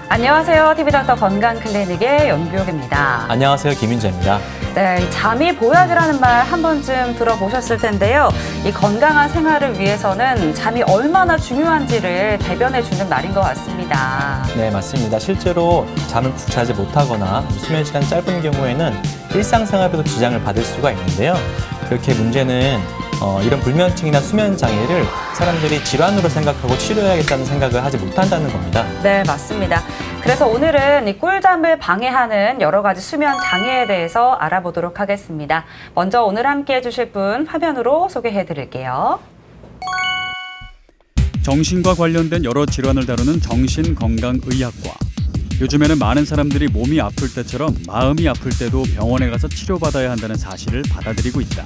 안녕하세요. TV닥터 건강클리닉의 연규옥입니다. 안녕하세요. 김윤재입니다. 네, 잠이 보약이라는 말 한 번쯤 들어보셨을 텐데요. 이 건강한 생활을 위해서는 잠이 얼마나 중요한지를 대변해주는 말인 것 같습니다. 네, 맞습니다. 실제로 잠을 푹 자지 못하거나 수면 시간이 짧은 경우에는 일상생활에도 지장을 받을 수가 있는데요. 그렇게 문제는 이런 불면증이나 수면 장애를 사람들이 질환으로 생각하고 치료해야겠다는 생각을 하지 못한다는 겁니다. 네, 맞습니다. 그래서 오늘은 이 꿀잠을 방해하는 여러 가지 수면 장애에 대해서 알아보도록 하겠습니다. 먼저 오늘 함께 해주실 분 화면으로 소개해 드릴게요. 정신과 관련된 여러 질환을 다루는 정신건강의학과. 요즘에는 많은 사람들이 몸이 아플 때처럼 마음이 아플 때도 병원에 가서 치료받아야 한다는 사실을 받아들이고 있다.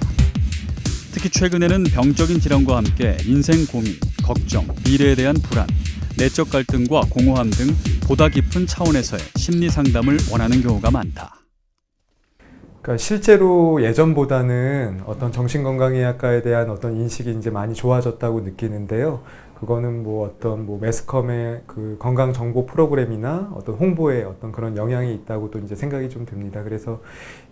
특히 최근에는 병적인 질환과 함께 인생 고민, 걱정, 미래에 대한 불안, 내적 갈등과 공허함 등 보다 깊은 차원에서의 심리 상담을 원하는 경우가 많다. 그러니까 실제로 예전보다는 어떤 정신건강의학과에 대한 어떤 인식이 이제 많이 좋아졌다고 느끼는데요. 그거는 어떤 매스컴의 그 건강 정보 프로그램이나 어떤 홍보에 어떤 그런 영향이 있다고 또 이제 생각이 좀 듭니다. 그래서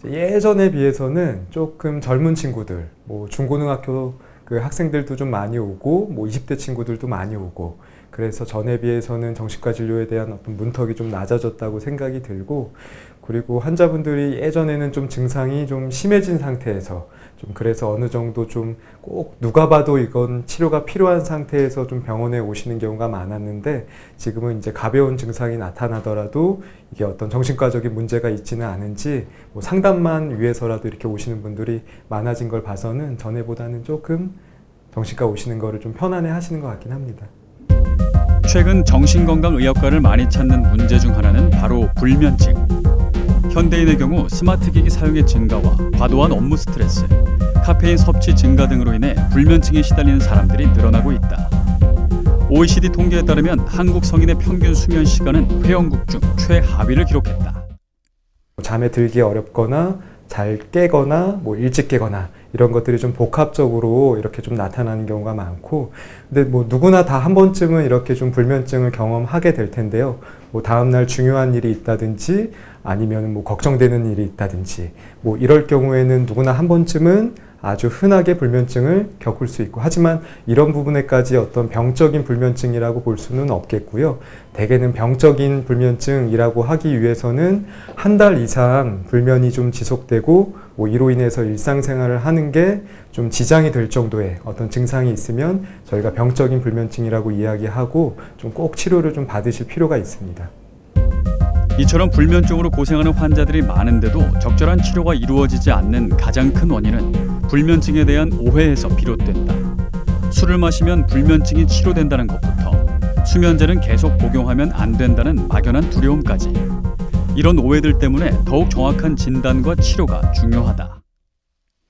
예전에 비해서는 조금 젊은 친구들, 중고등학교 그 학생들도 좀 많이 오고, 20대 친구들도 많이 오고, 그래서 전에 비해서는 정신과 진료에 대한 어떤 문턱이 좀 낮아졌다고 생각이 들고, 그리고 환자분들이 예전에는 좀 증상이 좀 심해진 상태에서 좀 그래서 어느 정도 좀 꼭 누가 봐도 이건 치료가 필요한 상태에서 좀 병원에 오시는 경우가 많았는데, 지금은 이제 가벼운 증상이 나타나더라도 이게 어떤 정신과적인 문제가 있지는 않은지 상담만 위해서라도 이렇게 오시는 분들이 많아진 걸 봐서는 전에보다는 조금 정신과 오시는 거를 좀 편안해 하시는 것 같긴 합니다. 최근 정신건강의학과를 많이 찾는 문제 중 하나는 바로 불면증. 현대인의 경우 스마트 기기 사용의 증가와 과도한 업무 스트레스, 카페인 섭취 증가 등으로 인해 불면증에 시달리는 사람들이 늘어나고 있다. OECD 통계에 따르면 한국 성인의 평균 수면 시간은 회원국 중 최하위를 기록했다. 잠에 들기 어렵거나 잘 깨거나 일찍 깨거나 이런 것들이 좀 복합적으로 이렇게 좀 나타나는 경우가 많고, 근데 누구나 다 한 번쯤은 이렇게 좀 불면증을 경험하게 될 텐데요. 다음날 중요한 일이 있다든지 아니면 걱정되는 일이 있다든지 이럴 경우에는 누구나 한 번쯤은 아주 흔하게 불면증을 겪을 수 있고, 하지만 이런 부분에까지 어떤 병적인 불면증이라고 볼 수는 없겠고요. 대개는 병적인 불면증이라고 하기 위해서는 한 달 이상 불면이 좀 지속되고 이로 인해서 일상생활을 하는 게 좀 지장이 될 정도의 어떤 증상이 있으면 저희가 병적인 불면증이라고 이야기하고 좀 꼭 치료를 좀 받으실 필요가 있습니다. 이처럼 불면증으로 고생하는 환자들이 많은데도 적절한 치료가 이루어지지 않는 가장 큰 원인은 불면증에 대한 오해에서 비롯된다. 술을 마시면 불면증이 치료된다는 것부터 수면제는 계속 복용하면 안 된다는 막연한 두려움까지. 이런 오해들 때문에 더욱 정확한 진단과 치료가 중요하다.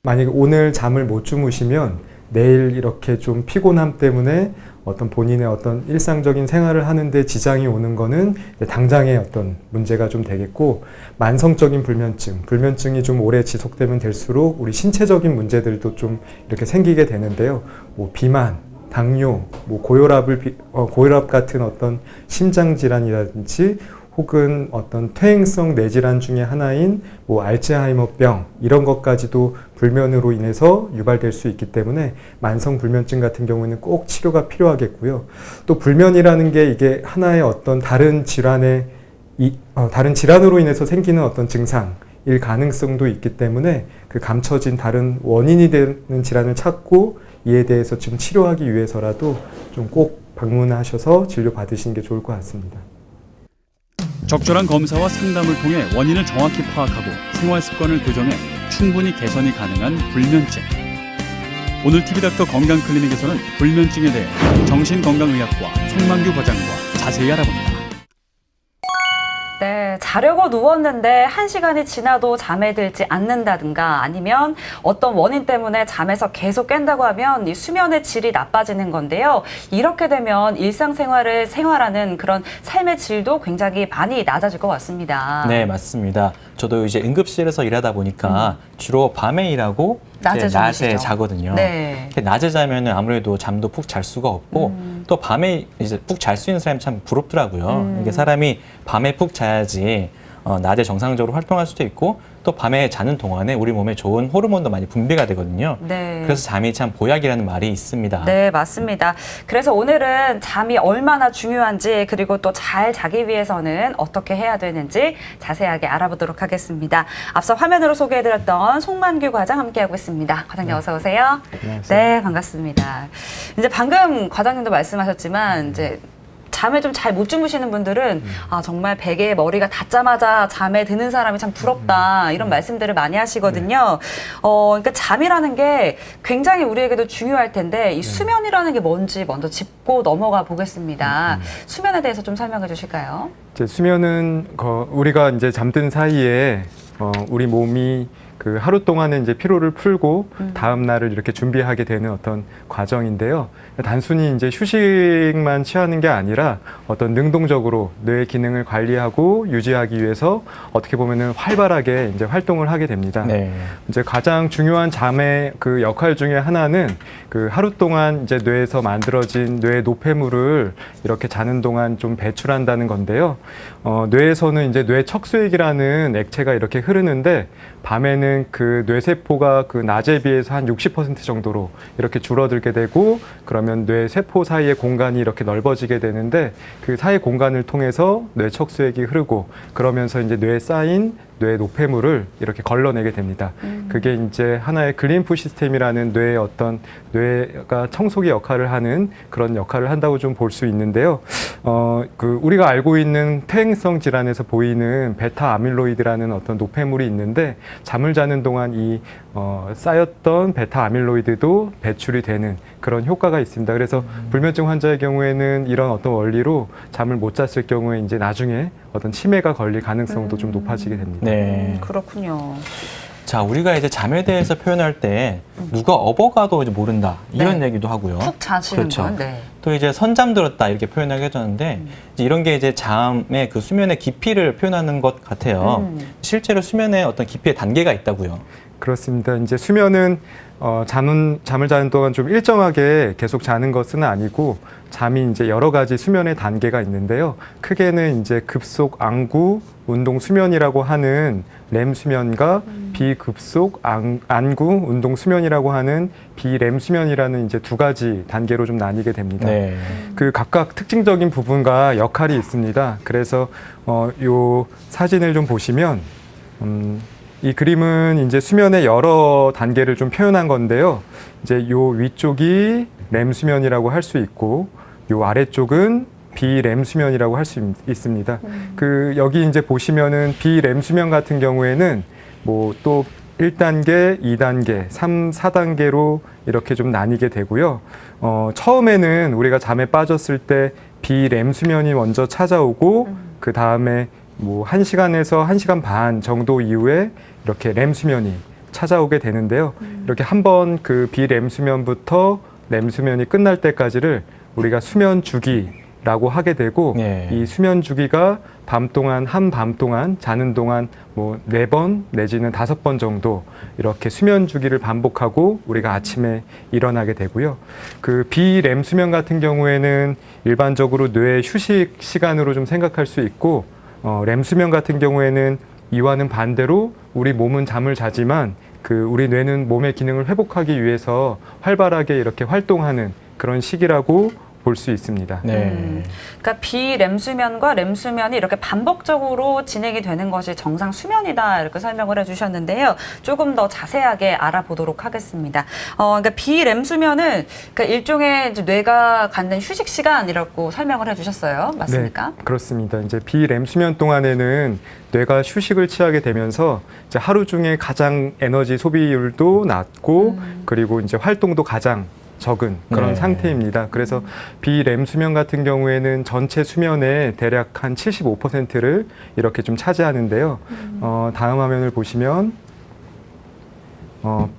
만약에 오늘 잠을 못 주무시면 내일 이렇게 좀 피곤함 때문에 어떤 본인의 어떤 일상적인 생활을 하는데 지장이 오는 거는 당장의 어떤 문제가 좀 되겠고, 만성적인 불면증이 좀 오래 지속되면 될수록 우리 신체적인 문제들도 좀 이렇게 생기게 되는데요. 비만, 당뇨, 고혈압 같은 어떤 심장 질환이라든지 혹은 어떤 퇴행성 뇌질환 중에 하나인 알츠하이머병 이런 것까지도 불면으로 인해서 유발될 수 있기 때문에 만성 불면증 같은 경우에는 꼭 치료가 필요하겠고요. 또 불면이라는 게 이게 하나의 어떤 다른 질환으로 인해서 생기는 어떤 증상일 가능성도 있기 때문에 그 감춰진 다른 원인이 되는 질환을 찾고 이에 대해서 지금 치료하기 위해서라도 좀 꼭 방문하셔서 진료 받으시는 게 좋을 것 같습니다. 적절한 검사와 상담을 통해 원인을 정확히 파악하고 생활 습관을 교정해 충분히 개선이 가능한 불면증. 오늘 TV닥터 건강클리닉에서는 불면증에 대해 정신건강의학과 송만규 과장과 자세히 알아봅니다. 네, 자려고 누웠는데 1시간이 지나도 잠에 들지 않는다든가 아니면 어떤 원인 때문에 잠에서 계속 깬다고 하면 이 수면의 질이 나빠지는 건데요. 이렇게 되면 일상생활을 생활하는 그런 삶의 질도 굉장히 많이 낮아질 것 같습니다. 네, 맞습니다. 저도 이제 응급실에서 일하다 보니까 주로 밤에 일하고 낮에 자거든요. 네. 낮에 자면은 아무래도 잠도 푹 잘 수가 없고 또 밤에 이제 푹 잘 수 있는 사람이 참 부럽더라고요. 이게 사람이 밤에 푹 자야지 낮에 정상적으로 활동할 수도 있고 또 밤에 자는 동안에 우리 몸에 좋은 호르몬도 많이 분비가 되거든요. 네. 그래서 잠이 참 보약이라는 말이 있습니다. 네, 맞습니다. 그래서 오늘은 잠이 얼마나 중요한지 그리고 또 잘 자기 위해서는 어떻게 해야 되는지 자세하게 알아보도록 하겠습니다. 앞서 화면으로 소개해드렸던 송만규 과장 함께하고 있습니다. 과장님 어서 오세요. 안녕하세요. 네, 반갑습니다. 이제 방금 과장님도 말씀하셨지만 이제 잠을 좀 잘 못 주무시는 분들은 아 정말 베개에 머리가 닿자마자 잠에 드는 사람이 참 부럽다 이런 말씀들을 많이 하시거든요. 그러니까 잠이라는 게 굉장히 우리에게도 중요할 텐데 이 수면이라는 게 뭔지 먼저 짚고 넘어가 보겠습니다. 수면에 대해서 좀 설명해 주실까요? 이제 수면은 우리가 이제 잠든 사이에 우리 몸이 그 하루 동안은 이제 피로를 풀고 다음 날을 이렇게 준비하게 되는 어떤 과정인데요. 단순히 이제 휴식만 취하는 게 아니라 어떤 능동적으로 뇌의 기능을 관리하고 유지하기 위해서 어떻게 보면은 활발하게 이제 활동을 하게 됩니다. 네. 이제 가장 중요한 잠의 그 역할 중에 하나는 그 하루 동안 이제 뇌에서 만들어진 뇌 노폐물을 이렇게 자는 동안 좀 배출한다는 건데요. 뇌에서는 이제 뇌 척수액이라는 액체가 이렇게 흐르는데 밤에는 그 뇌세포가 그 낮에 비해서 한 60% 정도로 이렇게 줄어들게 되고 그러면 뇌세포 사이의 공간이 이렇게 넓어지게 되는데 그 사이 공간을 통해서 뇌 척수액이 흐르고 그러면서 이제 뇌에 쌓인 뇌 노폐물을 이렇게 걸러내게 됩니다. 그게 이제 하나의 글림프 시스템이라는 뇌의 어떤 뇌가 청소기 역할을 하는 그런 역할을 한다고 좀 볼 수 있는데요. 그 우리가 알고 있는 퇴행성 질환에서 보이는 베타 아밀로이드라는 어떤 노폐물이 있는데 잠을 자는 동안 이 쌓였던 베타 아밀로이드도 배출이 되는 그런 효과가 있습니다. 그래서 불면증 환자의 경우에는 이런 어떤 원리로 잠을 못 잤을 경우에 이제 나중에 어떤 치매가 걸릴 가능성도 좀 높아지게 됩니다. 네. 그렇군요. 자, 우리가 이제 잠에 대해서 표현할 때 누가 업어가도 이제 모른다 이런 네. 얘기도 하고요. 푹 자시는 그렇죠. 분. 네. 또 이제 선잠 들었다 이렇게 표현하게 해줬는데 이제 이런 게 이제 잠의 그 수면의 깊이를 표현하는 것 같아요. 실제로 수면에 어떤 깊이의 단계가 있다고요. 그렇습니다. 이제 수면은 잠을 자는 동안 좀 일정하게 계속 자는 것은 아니고 잠이 이제 여러 가지 수면의 단계가 있는데요. 크게는 이제 급속 안구 운동 수면이라고 하는 렘 수면과 비급속 안구 운동 수면이라고 하는 비렘 수면이라는 이제 두 가지 단계로 좀 나뉘게 됩니다. 네. 그 각각 특징적인 부분과 역할이 있습니다. 그래서 요 사진을 좀 보시면 이 그림은 이제 수면의 여러 단계를 좀 표현한 건데요. 이제 요 위쪽이 렘 수면이라고 할 수 있고, 요 아래쪽은 비렘 수면이라고 할 수 있습니다. 그 여기 이제 보시면은 비렘 수면 같은 경우에는 뭐 또 1단계, 2단계, 3, 4단계로 이렇게 좀 나뉘게 되고요. 처음에는 우리가 잠에 빠졌을 때 비렘 수면이 먼저 찾아오고 그 다음에 뭐 1시간에서 1시간 반 정도 이후에 이렇게 렘 수면이 찾아오게 되는데요. 이렇게 한번 그 비렘 수면부터 렘 수면이 끝날 때까지를 우리가 수면 주기라고 하게 되고 네. 이 수면 주기가 밤 동안 한 밤 동안 자는 동안 뭐 4번 내지는 5번 정도 이렇게 수면 주기를 반복하고 우리가 아침에 일어나게 되고요. 그 비렘 수면 같은 경우에는 일반적으로 뇌의 휴식 시간으로 좀 생각할 수 있고 렘 수면 같은 경우에는 이와는 반대로 우리 몸은 잠을 자지만 그 우리 뇌는 몸의 기능을 회복하기 위해서 활발하게 이렇게 활동하는 그런 시기라고 볼 수 있습니다. 네. 그러니까 비렘 수면과 렘 수면이 이렇게 반복적으로 진행이 되는 것이 정상 수면이다 이렇게 설명을 해주셨는데요. 조금 더 자세하게 알아보도록 하겠습니다. 그러니까 비렘 수면은 그러니까 일종의 이제 뇌가 갖는 휴식 시간이라고 설명을 해주셨어요. 맞습니까? 네, 그렇습니다. 이제 비렘 수면 동안에는 뇌가 휴식을 취하게 되면서 이제 하루 중에 가장 에너지 소비율도 낮고 그리고 이제 활동도 가장 적은 그런 네. 상태입니다. 그래서 비렘 수면 같은 경우에는 전체 수면의 대략 한 75%를 이렇게 좀 차지하는데요. 다음 화면을 보시면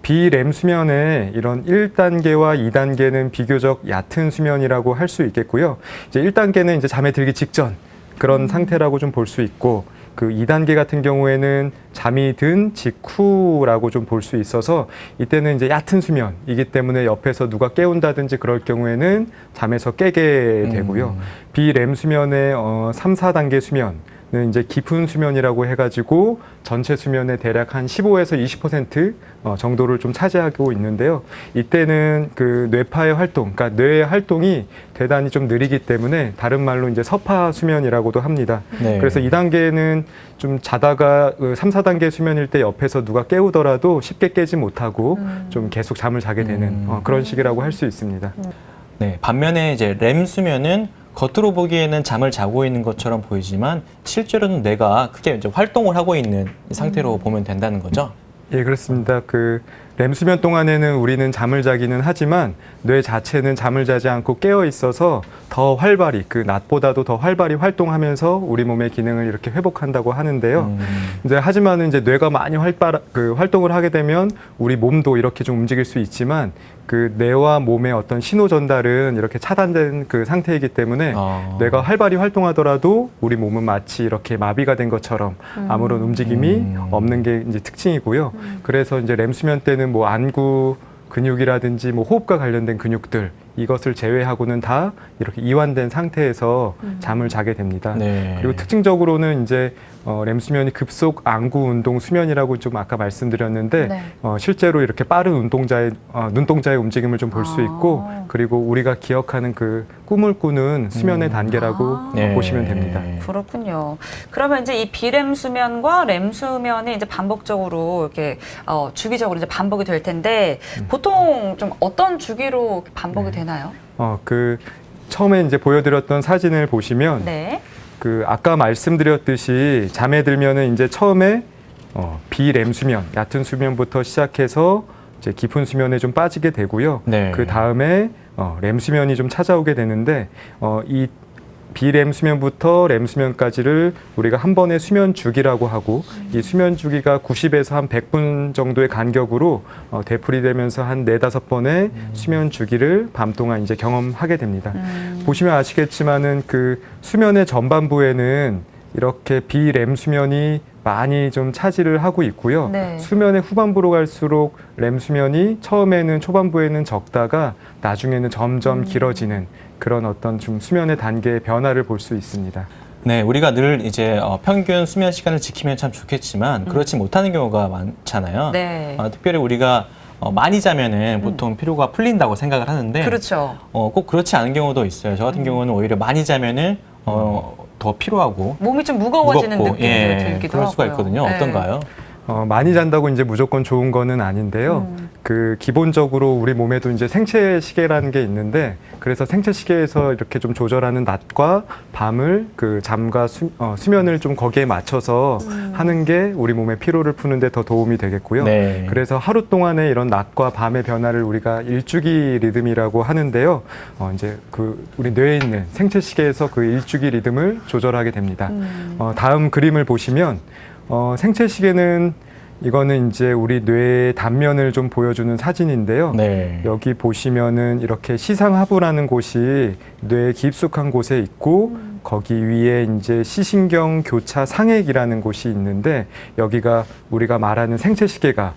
비렘 수면의 이런 1단계와 2단계는 비교적 얕은 수면이라고 할 수 있겠고요. 이제 1단계는 이제 잠에 들기 직전 그런 상태라고 좀 볼 수 있고 그 2단계 같은 경우에는 잠이 든 직후라고 좀 볼 수 있어서 이때는 이제 얕은 수면이기 때문에 옆에서 누가 깨운다든지 그럴 경우에는 잠에서 깨게 되고요. 비렘 수면의 3, 4단계 수면은 이제 깊은 수면이라고 해가지고 전체 수면의 대략 한 15에서 20% 정도를 좀 차지하고 있는데요. 이때는 그 뇌파의 활동, 그러니까 뇌의 활동이 대단히 좀 느리기 때문에 다른 말로 이제 서파 수면이라고도 합니다. 네. 그래서 2단계는 좀 자다가 3, 4단계 수면일 때 옆에서 누가 깨우더라도 쉽게 깨지 못하고 좀 계속 잠을 자게 되는 그런 시기라고 할 수 있습니다. 네, 반면에 이제 렘 수면은 겉으로 보기에는 잠을 자고 있는 것처럼 보이지만 실제로는 뇌가 크게 이제 활동을 하고 있는 상태로 보면 된다는 거죠. 예, 그렇습니다. 그 렘 수면 동안에는 우리는 잠을 자기는 하지만 뇌 자체는 잠을 자지 않고 깨어 있어서 더 활발히, 그 낮보다도 더 활발히 활동하면서 우리 몸의 기능을 이렇게 회복한다고 하는데요. 이제 하지만은 이제 뇌가 많이 활동을 하게 되면 우리 몸도 이렇게 좀 움직일 수 있지만 그 뇌와 몸의 어떤 신호 전달은 이렇게 차단된 그 상태이기 때문에 뇌가 활발히 활동하더라도 우리 몸은 마치 이렇게 마비가 된 것처럼 아무런 움직임이 없는 게 이제 특징이고요. 그래서 이제 렘 수면 때는 뭐 안구 근육이라든지 뭐 호흡과 관련된 근육들 이것을 제외하고는 다 이렇게 이완된 상태에서 잠을 자게 됩니다. 네. 그리고 특징적으로는 이제 렘 수면이 급속 안구 운동 수면이라고 좀 아까 말씀드렸는데 네. 실제로 이렇게 빠른 눈동자의 움직임을 좀 볼 수 있고 그리고 우리가 기억하는 그 꿈을 꾸는 수면의 단계라고 네. 보시면 됩니다. 그렇군요. 그러면 이제 이 비렘 수면과 렘 수면이 이제 반복적으로 이렇게 주기적으로 이제 반복이 될 텐데 보통 좀 어떤 주기로 반복이 되나요? 그 처음에 이제 보여드렸던 사진을 보시면 네. 그 아까 말씀드렸듯이 잠에 들면은 이제 처음에 비렘 수면, 얕은 수면부터 시작해서 이제 깊은 수면에 좀 빠지게 되고요. 네. 그 다음에 렘 수면이 좀 찾아오게 되는데 이 비렘 수면부터 렘 수면까지를 우리가 한 번의 수면 주기라고 하고 이 수면 주기가 90에서 한 100분 정도의 간격으로 되풀이되면서 한 4-5번의 수면 주기를 밤 동안 이제 경험하게 됩니다. 보시면 아시겠지만은 그 수면의 전반부에는 이렇게 비렘 수면이 많이 좀 차지를 하고 있고요. 네. 수면의 후반부로 갈수록 렘 수면이 처음에는 초반부에는 적다가 나중에는 점점 길어지는 그런 어떤 좀 수면의 단계의 변화를 볼 수 있습니다. 네, 우리가 늘 이제 평균 수면 시간을 지키면 참 좋겠지만 그렇지 못하는 경우가 많잖아요. 네. 특별히 우리가 많이 자면은 보통 피로가 풀린다고 생각을 하는데 그렇죠. 꼭 그렇지 않은 경우도 있어요. 저 같은 경우는 오히려 많이 자면은 더 피로하고 몸이 좀 무거워지는 무겁고, 느낌이 들기도 그럴 수가 하고요. 있거든요. 네. 어떤가요? 많이 잔다고 이제 무조건 좋은 거는 아닌데요. 그 기본적으로 우리 몸에도 이제 생체 시계라는 게 있는데 그래서 생체 시계에서 이렇게 좀 조절하는 낮과 밤을 그 잠과 수면을 좀 거기에 맞춰서 하는 게 우리 몸의 피로를 푸는데 더 도움이 되겠고요. 네. 그래서 하루 동안의 이런 낮과 밤의 변화를 우리가 일주기 리듬이라고 하는데요. 이제 그 우리 뇌에 있는 생체 시계에서 그 일주기 리듬을 조절하게 됩니다. 다음 그림을 보시면 생체 시계는 이거는 이제 우리 뇌의 단면을 좀 보여주는 사진인데요. 네. 여기 보시면은 이렇게 시상하부라는 곳이 뇌의 깊숙한 곳에 있고 거기 위에 이제 시신경 교차 상액이라는 곳이 있는데 여기가 우리가 말하는 생체 시계가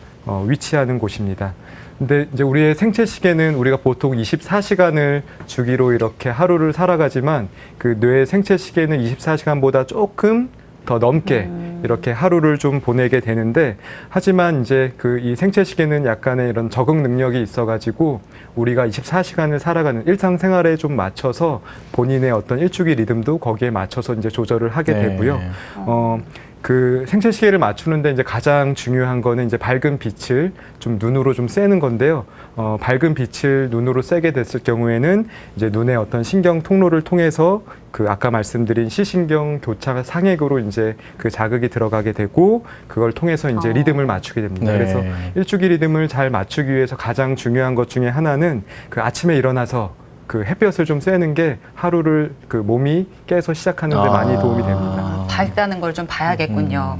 위치하는 곳입니다. 근데 이제 우리의 생체 시계는 우리가 보통 24시간을 주기로 이렇게 하루를 살아가지만 그 뇌의 생체 시계는 24시간보다 조금 더 넘게 이렇게 하루를 좀 보내게 되는데 하지만 이제 그 이 생체 시계는 약간의 이런 적응 능력이 있어가지고 우리가 24시간을 살아가는 일상생활에 좀 맞춰서 본인의 어떤 일주기 리듬도 거기에 맞춰서 이제 조절을 하게 되고요. 그 생체 시계를 맞추는데 이제 가장 중요한 거는 이제 밝은 빛을 좀 눈으로 좀 쐬는 건데요. 밝은 빛을 눈으로 쐬게 됐을 경우에는 이제 눈의 어떤 신경 통로를 통해서 그 아까 말씀드린 시신경 교차 상액으로 이제 그 자극이 들어가게 되고 그걸 통해서 이제 리듬을 맞추게 됩니다. 네. 그래서 일주기 리듬을 잘 맞추기 위해서 가장 중요한 것 중에 하나는 그 아침에 일어나서 그 햇볕을 좀 쐬는 게 하루를 그 몸이 깨서 시작하는 데 많이 도움이 됩니다. 밝다는 걸 좀 봐야겠군요.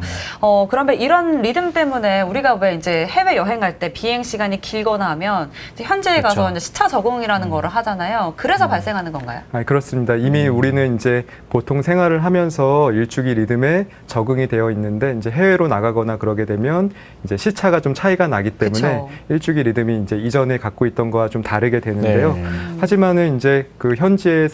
그러면 이런 리듬 때문에 우리가 왜 이제 해외 여행할 때 비행 시간이 길거나 하면 이제 현지에 가서 그렇죠. 이제 시차 적응이라는 거를 하잖아요. 그래서 발생하는 건가요? 그렇습니다. 이미 우리는 이제 보통 생활을 하면서 일주기 리듬에 적응이 되어 있는데 이제 해외로 나가거나 그러게 되면 이제 시차가 좀 차이가 나기 때문에 그쵸. 일주기 리듬이 이제 이전에 갖고 있던 거와 좀 다르게 되는데요. 네. 하지만은 이제 그 현지의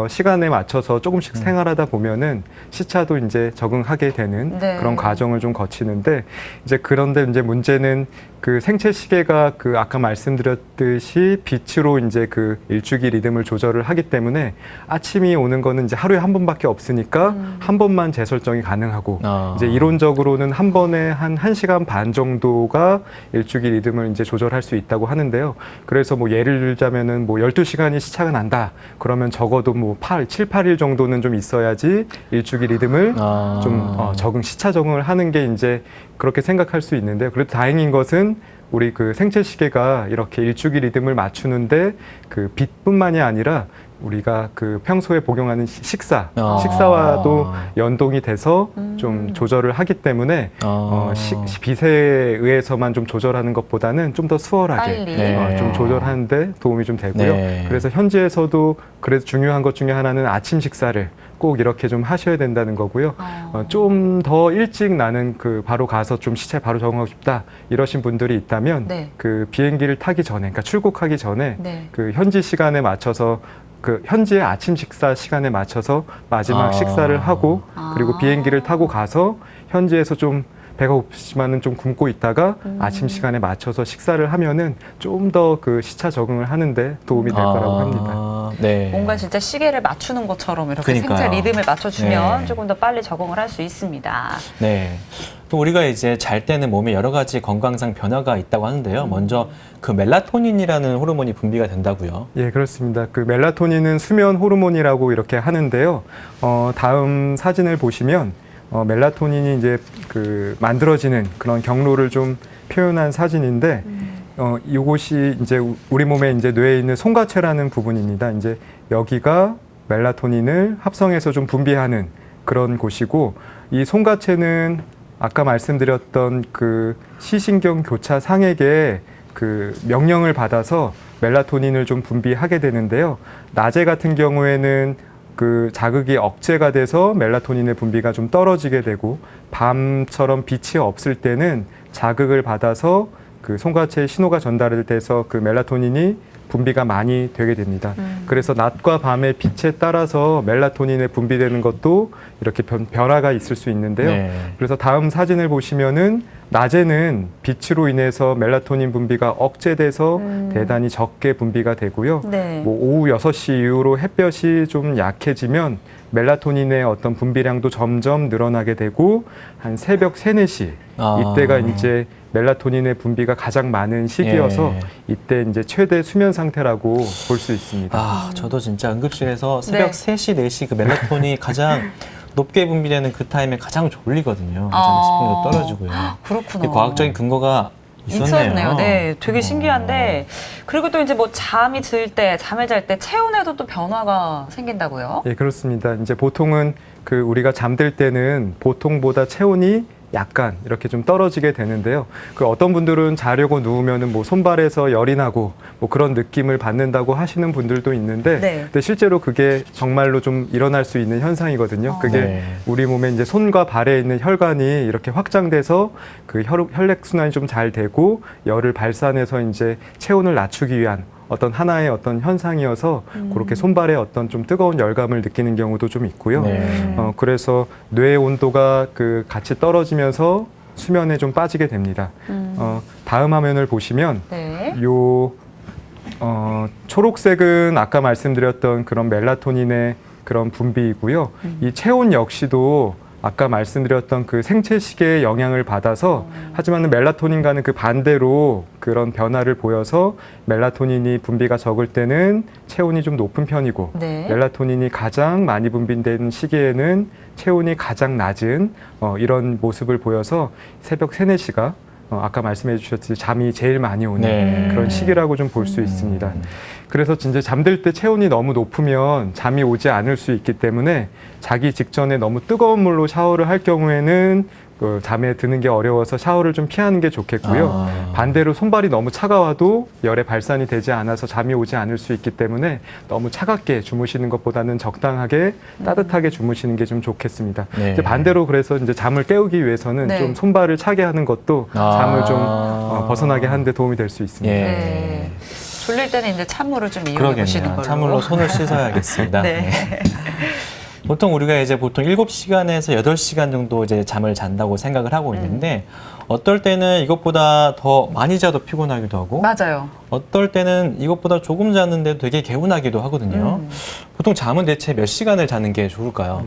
시간에 맞춰서 조금씩 생활하다 보면은 시차도 이제 적응하게 되는 네. 그런 과정을 좀 거치는데 이제 그런데 이제 문제는 그 생체 시계가 그 아까 말씀드렸듯이 빛으로 이제 그 일주기 리듬을 조절을 하기 때문에 아침이 오는 거는 이제 하루에 한 번밖에 없으니까 한 번만 재설정이 가능하고 이제 이론적으로는 한 번에 한 1시간 반 정도가 일주기 리듬을 이제 조절할 수 있다고 하는데요. 그래서 뭐 예를 들자면은 뭐 12시간이 시차가 난다. 그러면 적어도 뭐 7, 8일 정도는 좀 있어야지 일주기 리듬을 좀 시차 적응을 하는 게 이제 그렇게 생각할 수 있는데요. 그래도 다행인 것은 우리 그 생체 시계가 이렇게 일주기 리듬을 맞추는데 그 빛뿐만이 아니라 우리가 그 평소에 복용하는 식사와도 연동이 돼서 좀 조절을 하기 때문에 빛에 의해서만 좀 조절하는 것보다는 좀 더 수월하게 빨리. 좀 조절하는데 도움이 좀 되고요. 네. 그래서 현지에서도 그래서 중요한 것 중에 하나는 아침 식사를 꼭 이렇게 좀 하셔야 된다는 거고요. 좀 더 일찍 나는 그 바로 가서 좀 시차에 바로 적응하고 싶다 이러신 분들이 있다면 네. 그 비행기를 타기 전에, 그러니까 출국하기 전에 네. 그 현지 시간에 맞춰서 그 현지의 아침 식사 시간에 맞춰서 마지막 식사를 하고 그리고 비행기를 타고 가서 현지에서 좀 배가 고프지만은 좀 굶고 있다가 아침 시간에 맞춰서 식사를 하면은 좀 더 그 시차 적응을 하는데 도움이 될 거라고 합니다. 네. 뭔가 진짜 시계를 맞추는 것처럼 이렇게 그러니까요. 생체 리듬을 맞춰주면 네. 조금 더 빨리 적응을 할 수 있습니다. 네. 또 우리가 이제 잘 때는 몸에 여러 가지 건강상 변화가 있다고 하는데요. 먼저 그 멜라토닌이라는 호르몬이 분비가 된다고요. 예, 그렇습니다. 그 멜라토닌은 수면 호르몬이라고 이렇게 하는데요. 다음 사진을 보시면 멜라토닌이 이제 그 만들어지는 그런 경로를 좀 표현한 사진인데 이곳이 이제 우리 몸에 이제 뇌에 있는 송가채라는 부분입니다. 이제 여기가 멜라토닌을 합성해서 좀 분비하는 그런 곳이고 이 송가채는 아까 말씀드렸던 그 시신경 교차 상에게 그 명령을 받아서 멜라토닌을 좀 분비하게 되는데요. 낮에 같은 경우에는 그 자극이 억제가 돼서 멜라토닌의 분비가 좀 떨어지게 되고 밤처럼 빛이 없을 때는 자극을 받아서 그 송가채에 신호가 전달돼서 그 멜라토닌이 분비가 많이 되게 됩니다. 그래서 낮과 밤의 빛에 따라서 멜라토닌의 분비되는 것도 이렇게 변화가 있을 수 있는데요. 네. 그래서 다음 사진을 보시면은 낮에는 빛으로 인해서 멜라토닌 분비가 억제돼서 대단히 적게 분비가 되고요. 네. 뭐 오후 6시 이후로 햇볕이 좀 약해지면 멜라토닌의 어떤 분비량도 점점 늘어나게 되고 한 새벽 3, 4시 이때가 이제 멜라토닌의 분비가 가장 많은 시기여서 이때 이제 최대 수면 상태라고 볼 수 있습니다. 저도 진짜 응급실에서 새벽 3시, 4시 그 멜라토닌이 가장 높게 분비되는 그 타임에 가장 졸리거든요. 가장 집중도 떨어지고요. 그렇구나. 그 과학적인 근거가 있었네요. 네, 되게 신기한데 그리고 또 이제 뭐 잠이 들 때, 잠을 잘 때 체온에도 또 변화가 생긴다고요? 예, 그렇습니다. 이제 보통은 그 우리가 잠들 때는 보통보다 체온이 약간 이렇게 좀 떨어지게 되는데요. 그 어떤 분들은 자려고 누우면은 뭐 손발에서 열이 나고 뭐 그런 느낌을 받는다고 하시는 분들도 있는데, 네. 근데 실제로 그게 정말로 좀 일어날 수 있는 현상이거든요. 그게 네. 우리 몸에 이제 손과 발에 있는 혈관이 이렇게 확장돼서 그 혈액 순환이 좀 잘 되고 열을 발산해서 이제 체온을 낮추기 위한 어떤 하나의 어떤 현상이어서 그렇게 손발에 어떤 좀 뜨거운 열감을 느끼는 경우도 좀 있고요. 네. 그래서 뇌의 온도가 그 같이 떨어지면서 수면에 좀 빠지게 됩니다. 다음 화면을 보시면 네. 요 초록색은 아까 말씀드렸던 그런 멜라토닌의 그런 분비이고요. 이 체온 역시도 아까 말씀드렸던 그 생체 시계의 영향을 받아서 하지만 멜라토닌과는 그 반대로 그런 변화를 보여서 멜라토닌이 분비가 적을 때는 체온이 좀 높은 편이고 네. 멜라토닌이 가장 많이 분비되는 시기에는 체온이 가장 낮은 이런 모습을 보여서 새벽 3, 4시가 아까 말씀해 주셨듯이 잠이 제일 많이 오는 네. 그런 시기라고 좀 볼 수 있습니다. 그래서 이제 잠들 때 체온이 너무 높으면 잠이 오지 않을 수 있기 때문에 자기 직전에 너무 뜨거운 물로 샤워를 할 경우에는 그 잠에 드는 게 어려워서 샤워를 좀 피하는 게 좋겠고요. 아. 반대로 손발이 너무 차가워도 열에 발산이 되지 않아서 잠이 오지 않을 수 있기 때문에 너무 차갑게 주무시는 것보다는 적당하게 따뜻하게 주무시는 게 좀 좋겠습니다. 네. 이제 반대로 그래서 이제 잠을 깨우기 위해서는 네. 좀 손발을 차게 하는 것도 아. 잠을 좀 벗어나게 하는 데 도움이 될 수 있습니다. 예. 네. 졸릴 때는 이제 찬물을 좀 이용해 보시는 그러겠네요. 걸로. 찬물로 손을 씻어야겠습니다. 네. 보통 우리가 이제 보통 7시간에서 8시간 정도 이제 잠을 잔다고 생각을 하고 있는데 어떨 때는 이것보다 더 많이 자도 피곤하기도 하고 맞아요. 어떨 때는 이것보다 조금 잤는데도 되게 개운하기도 하거든요. 보통 잠은 대체 몇 시간을 자는 게 좋을까요?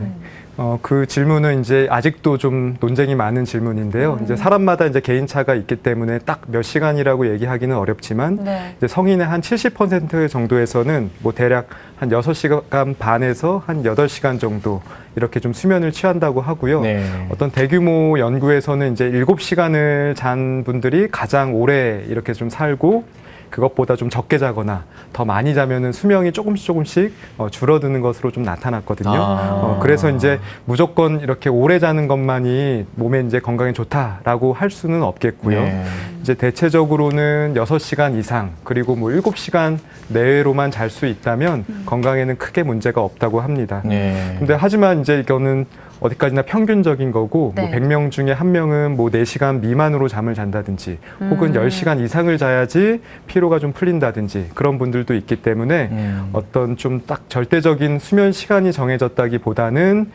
그 질문은 이제 아직도 좀 논쟁이 많은 질문인데요. 이제 사람마다 이제 개인차가 있기 때문에 딱 몇 시간이라고 얘기하기는 어렵지만 네. 이제 성인의 한 70% 정도에서는 뭐 대략 한 6시간 반에서 한 8시간 정도 이렇게 좀 수면을 취한다고 하고요. 네. 어떤 대규모 연구에서는 이제 7시간을 잔 분들이 가장 오래 이렇게 좀 살고 그것보다 좀 적게 자거나 더 많이 자면은 수명이 조금씩 줄어드는 것으로 좀 나타났거든요. 아. 그래서 이제 무조건 이렇게 오래 자는 것만이 몸에 이제 건강에 좋다라고 할 수는 없겠고요. 네. 이제 대체적으로는 6시간 이상 그리고 뭐 7시간 내외로만 잘 수 있다면 건강에는 크게 문제가 없다고 합니다. 네. 근데 하지만 이제 이거는 어디까지나 평균적인 거고 네. 뭐 100명 중에 1명은 뭐 4시간 미만으로 잠을 잔다든지 혹은 10시간 이상을 자야지 피로가 좀 풀린다든지 그런 분들도 있기 때문에 어떤 좀 딱 절대적인 수면 시간이 정해졌다기보다는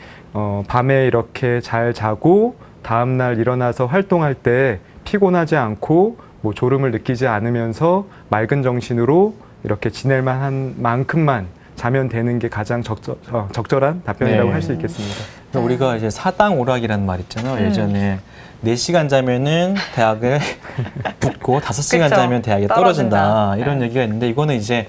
밤에 이렇게 잘 자고 다음날 일어나서 활동할 때 피곤하지 않고 뭐 졸음을 느끼지 않으면서 맑은 정신으로 이렇게 지낼 만한 만큼만 자면 되는 게 가장 적절한 답변이라고 네. 할 수 있겠습니다. 그러니까 우리가 이제 사당 오락이라는 말 있잖아요. 예전에 4시간 자면은 대학을 붙고 5시간 그쵸. 자면 대학에 떨어진다. 떨어진다. 이런 네. 얘기가 있는데 이거는 이제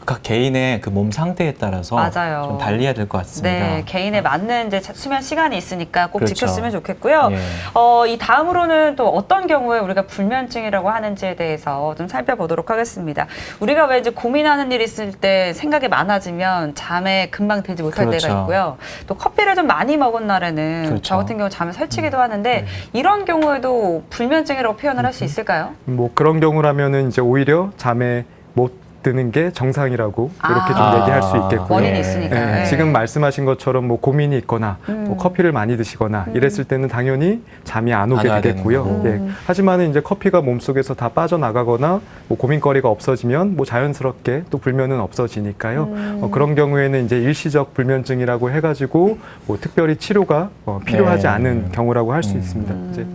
각 개인의 그 몸 상태에 따라서 맞아요. 좀 달리해야 될 것 같습니다. 네, 개인에 맞는 이제 수면 시간이 있으니까 꼭 그렇죠. 지켰으면 좋겠고요. 예. 이 다음으로는 또 어떤 경우에 우리가 불면증이라고 하는지에 대해서 좀 살펴보도록 하겠습니다. 우리가 왜 이제 고민하는 일 있을 때 생각이 많아지면 잠에 금방 들지 못할 그렇죠. 때가 있고요. 또 커피를 좀 많이 먹은 날에는 그렇죠. 저 같은 경우 잠을 설치기도 하는데 이런 경우에도 불면증이라고 표현을 할 수 있을까요? 뭐 그런 경우라면은 이제 오히려 잠에 못 드는 게 정상이라고 이렇게 좀 아. 얘기할 수 있겠고요. 원인이 있으니까. 예, 네. 지금 말씀하신 것처럼 뭐 고민이 있거나 뭐 커피를 많이 드시거나 이랬을 때는 당연히 잠이 안 오게 안 와야 되겠고요. 되는 거고. 예. 하지만은 이제 커피가 몸속에서 다 빠져나가거나 뭐 고민거리가 없어지면 뭐 자연스럽게 또 불면은 없어지니까요. 그런 경우에는 이제 일시적 불면증이라고 해가지고 뭐 특별히 치료가 필요하지 네. 않은 경우라고 할 수 있습니다. 이제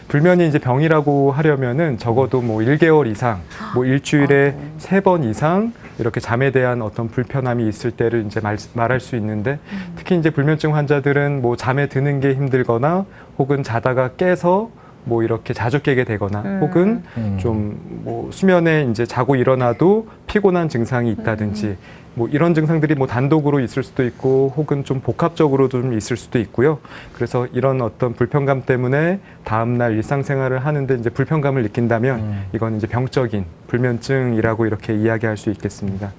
불면이 이제 병이라고 하려면은 적어도 뭐 1개월 이상, 뭐 일주일에 3번 이상 이렇게 잠에 대한 어떤 불편함이 있을 때를 이제 말할 수 있는데 특히 이제 불면증 환자들은 뭐 잠에 드는 게 힘들거나 혹은 자다가 깨서 뭐 이렇게 자주 깨게 되거나 혹은 좀 뭐 수면에 이제 자고 일어나도 피곤한 증상이 있다든지 뭐 이런 증상들이 뭐 단독으로 있을 수도 있고 혹은 좀 복합적으로 좀 있을 수도 있고요. 그래서 이런 어떤 불편감 때문에 다음날 일상생활을 하는데 이제 불편감을 느낀다면 이건 이제 병적인 불면증이라고 이렇게 이야기할 수 있겠습니다.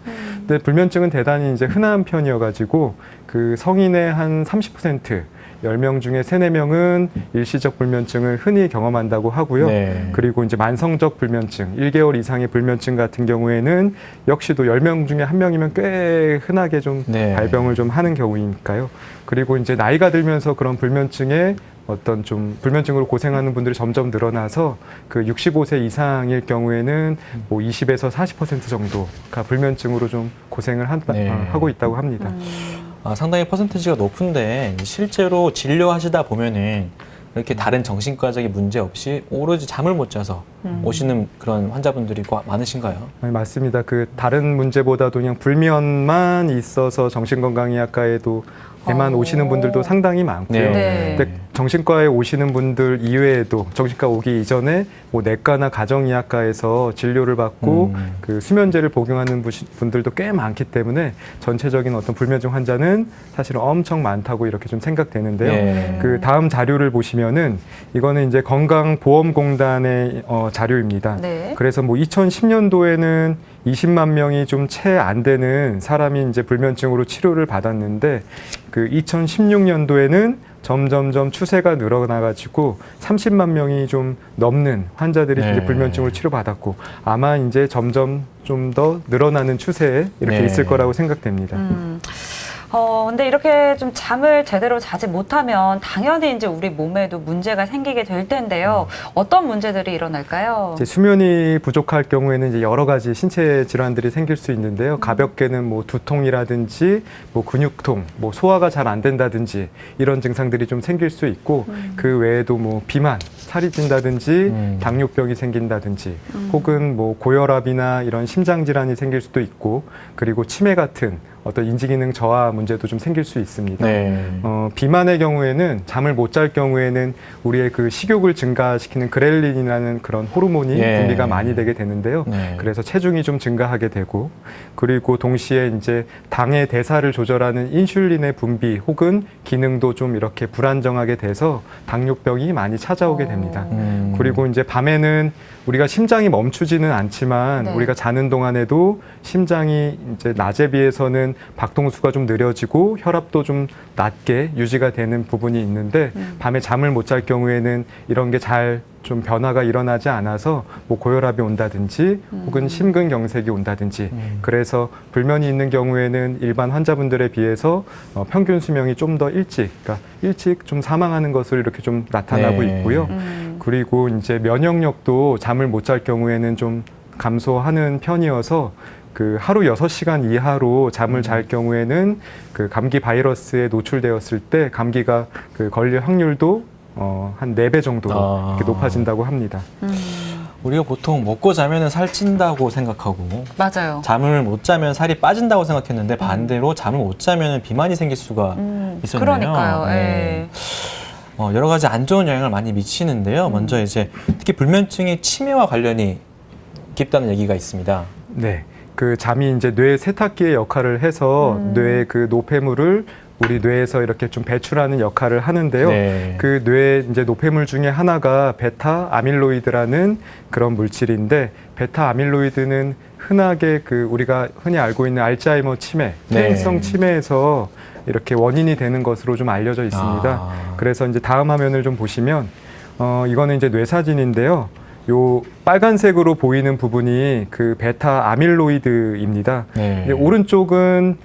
근데 불면증은 대단히 이제 흔한 편이어가지고 그 성인의 한 30%, 10명 중에 3, 4명은 일시적 불면증을 흔히 경험한다고 하고요. 네. 그리고 이제 만성적 불면증, 1개월 이상의 불면증 같은 경우에는 역시도 10명 중에 1명이면 꽤 흔하게 좀 네. 발병을 좀 하는 경우이니까요. 그리고 이제 나이가 들면서 그런 불면증에 어떤 좀 불면증으로 고생하는 분들이 점점 늘어나서 그 65세 이상일 경우에는 뭐 20에서 40% 정도가 불면증으로 좀 고생을 네. 하고 있다고 합니다. 상당히 퍼센티지가 높은데 실제로 진료하시다 보면은 이렇게 다른 정신과적인 문제 없이 오로지 잠을 못 자서 오시는 그런 환자분들이 많으신가요? 네, 맞습니다. 그 다른 문제보다도 그냥 불면만 있어서 정신건강의학과에도 에만 오시는 분들도 상당히 많고요. 네. 근데 정신과에 오시는 분들 이외에도 정신과 오기 이전에 뭐 내과나 가정의학과에서 진료를 받고 그 수면제를 복용하는 분들도 꽤 많기 때문에 전체적인 어떤 불면증 환자는 사실은 엄청 많다고 이렇게 좀 생각되는데요. 네. 그 다음 자료를 보시면은 이거는 이제 건강보험공단의 자료입니다. 네. 그래서 뭐 2010년도에는 20만 명이 좀 채 안 되는 사람이 이제 불면증으로 치료를 받았는데 그 2016년도에는 점점점 추세가 늘어나가지고 30만 명이 좀 넘는 환자들이 네. 이제 불면증으로 치료받았고 아마 이제 점점 좀 더 늘어나는 추세에 이렇게 네. 있을 거라고 생각됩니다. 근데 이렇게 좀 잠을 제대로 자지 못하면 당연히 이제 우리 몸에도 문제가 생기게 될 텐데요. 어떤 문제들이 일어날까요? 이제 수면이 부족할 경우에는 이제 여러 가지 신체 질환들이 생길 수 있는데요. 가볍게는 뭐 두통이라든지 뭐 근육통, 뭐 소화가 잘 안 된다든지 이런 증상들이 좀 생길 수 있고 그 외에도 뭐 비만, 살이 찐다든지 당뇨병이 생긴다든지 혹은 뭐 고혈압이나 이런 심장 질환이 생길 수도 있고 그리고 치매 같은 어떤 인지기능 저하 문제도 좀 생길 수 있습니다. 네. 비만의 경우에는 잠을 못 잘 경우에는 우리의 그 식욕을 증가시키는 그렐린이라는 그런 호르몬이 예. 분비가 많이 되게 되는데요. 네. 그래서 체중이 좀 증가하게 되고 그리고 동시에 이제 당의 대사를 조절하는 인슐린의 분비 혹은 기능도 좀 이렇게 불안정하게 돼서 당뇨병이 많이 찾아오게 됩니다. 그리고 이제 밤에는 우리가 심장이 멈추지는 않지만 네. 우리가 자는 동안에도 심장이 이제 낮에 비해서는 박동수가 좀 느려지고 혈압도 좀 낮게 유지가 되는 부분이 있는데 밤에 잠을 못 잘 경우에는 이런 게 잘 좀 변화가 일어나지 않아서 뭐 고혈압이 온다든지 혹은 심근경색이 온다든지 그래서 불면이 있는 경우에는 일반 환자분들에 비해서 평균 수명이 좀 더 그러니까 일찍 좀 사망하는 것으로 이렇게 좀 나타나고 네. 있고요. 그리고 이제 면역력도 잠을 못 잘 경우에는 좀 감소하는 편이어서 그 하루 6시간 이하로 잠을 잘 경우에는 그 감기 바이러스에 노출되었을 때 감기가 그 걸릴 확률도 한 4배 정도로 이렇게 높아진다고 합니다. 우리가 보통 먹고 자면은 살찐다고 생각하고 맞아요. 잠을 못 자면 살이 빠진다고 생각했는데 반대로 잠을 못 자면 비만이 생길 수가 있었네요. 그러니까요. 네. 여러 가지 안 좋은 영향을 많이 미치는데요. 먼저 이제 특히 불면증이 치매와 관련이 깊다는 얘기가 있습니다. 네. 그 잠이 이제 뇌 세탁기의 역할을 해서 뇌의 그 노폐물을 우리 뇌에서 이렇게 좀 배출하는 역할을 하는데요. 네. 그 뇌 이제 노폐물 중에 하나가 베타 아밀로이드라는 그런 물질인데 베타 아밀로이드는 흔하게 그 우리가 흔히 알고 있는 알츠하이머 치매, 퇴행성 치매에서 이렇게 원인이 되는 것으로 좀 알려져 있습니다. 그래서 이제 다음 화면을 좀 보시면 이거는 이제 뇌 사진인데요. 요 빨간색으로 보이는 부분이 그 베타 아밀로이드입니다. 네. 이제 오른쪽은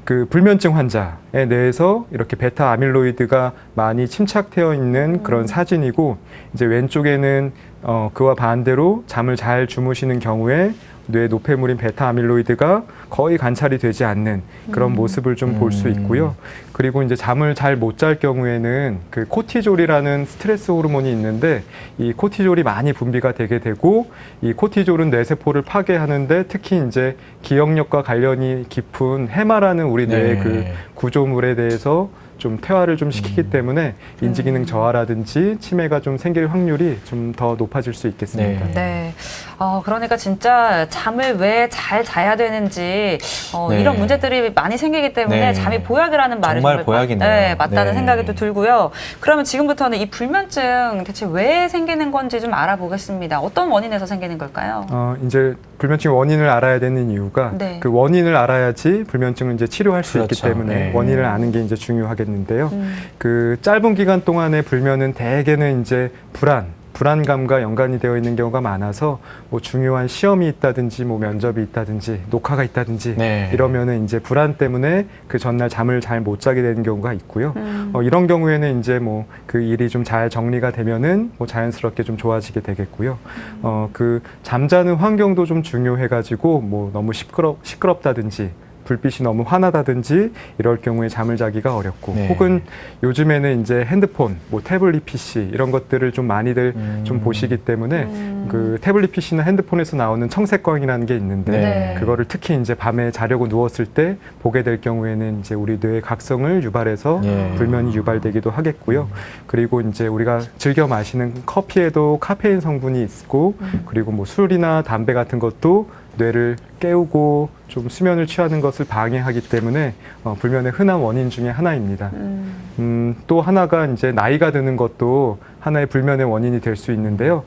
그 불면증 환자에 뇌에서 이렇게 베타 아밀로이드가 많이 침착되어 있는 그런 사진이고 이제 왼쪽에는 그와 반대로 잠을 잘 주무시는 경우에 뇌 노폐물인 베타 아밀로이드가 거의 관찰이 되지 않는 그런 모습을 좀 볼 수 있고요. 그리고 이제 잠을 잘 못 잘 경우에는 그 코티졸이라는 스트레스 호르몬이 있는데 이 코티졸이 많이 분비가 되게 되고 이 코티졸은 뇌세포를 파괴하는데 특히 이제 기억력과 관련이 깊은 해마라는 우리 뇌의 그 구조물에 대해서 좀 퇴화를 좀 시키기 때문에 인지기능 저하라든지 치매가 좀 생길 확률이 좀 더 높아질 수 있겠습니다. 네. 그러니까 진짜 잠을 왜 잘 자야 되는지 이런 문제들이 많이 생기기 때문에 잠이 보약이라는 말이 정말 보약이네요. 맞다는 생각이 또 들고요. 그러면 지금부터는 이 불면증 대체 왜 생기는 건지 좀 알아보겠습니다. 어떤 원인에서 생기는 걸까요? 이제 불면증 원인을 알아야 되는 이유가 그 원인을 알아야지 불면증을 이제 치료할 수 있기 때문에 원인을 아는 게 이제 중요하겠는데요. 그 짧은 기간 동안의 불면은 대개는 이제 불안감과 연관이 되어 있는 경우가 많아서 뭐 중요한 시험이 있다든지 뭐 면접이 있다든지 녹화가 있다든지 이러면은 이제 불안 때문에 그 전날 잠을 잘 못 자게 되는 경우가 있고요. 이런 경우에는 이제 뭐 그 일이 좀 잘 정리가 되면은 뭐 자연스럽게 좀 좋아지게 되겠고요. 그 잠자는 환경도 좀 중요해가지고 뭐 너무 시끄럽다든지 불빛이 너무 환하다든지 이럴 경우에 잠을 자기가 어렵고 네. 혹은 요즘에는 이제 핸드폰, 뭐 태블릿 PC 이런 것들을 좀 많이들 좀 보시기 때문에 그 태블릿 PC나 핸드폰에서 나오는 청색광이라는 게 있는데 네. 그거를 특히 이제 밤에 자려고 누웠을 때 보게 될 경우에는 이제 우리 뇌의 각성을 유발해서 예. 불면이 유발되기도 하겠고요. 그리고 이제 우리가 즐겨 마시는 커피에도 카페인 성분이 있고 그리고 뭐 술이나 담배 같은 것도 뇌를 깨우고 좀 수면을 취하는 것을 방해하기 때문에 불면의 흔한 원인 중에 하나입니다. 또 하나가 이제 나이가 드는 것도 하나의 불면의 원인이 될 수 있는데요.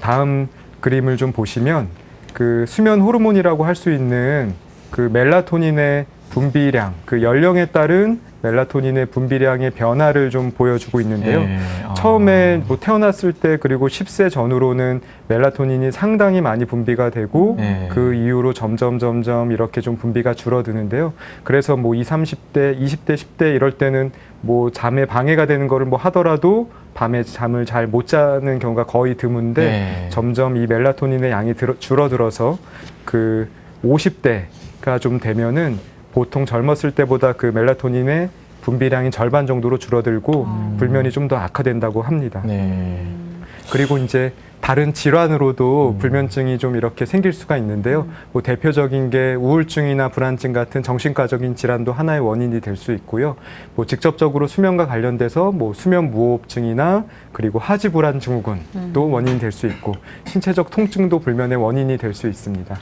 다음 그림을 좀 보시면 그 수면 호르몬이라고 할 수 있는 그 멜라토닌의 분비량, 그 연령에 따른 멜라토닌의 분비량의 변화를 좀 보여주고 있는데요. 예. 처음에 뭐 태어났을 때 그리고 10세 전후로는 멜라토닌이 상당히 많이 분비가 되고 네. 그 이후로 점점 이렇게 좀 분비가 줄어드는데요. 그래서 뭐 20, 30대, 20대, 10대 이럴 때는 뭐 잠에 방해가 되는 거를 뭐 하더라도 밤에 잠을 잘 못 자는 경우가 거의 드문데 네. 점점 이 멜라토닌의 양이 줄어들어서 그 50대가 좀 되면은 보통 젊었을 때보다 그 멜라토닌의 분비량이 절반 정도로 줄어들고 불면이 좀 더 악화된다고 합니다. 네. 그리고 이제 다른 질환으로도 불면증이 좀 이렇게 생길 수가 있는데요. 뭐 대표적인 게 우울증이나 불안증 같은 정신과적인 질환도 하나의 원인이 될 수 있고요. 뭐 직접적으로 수면과 관련돼서 뭐 수면 무호흡증이나 그리고 하지불안 증후군도 원인이 될 수 있고 신체적 통증도 불면의 원인이 될 수 있습니다.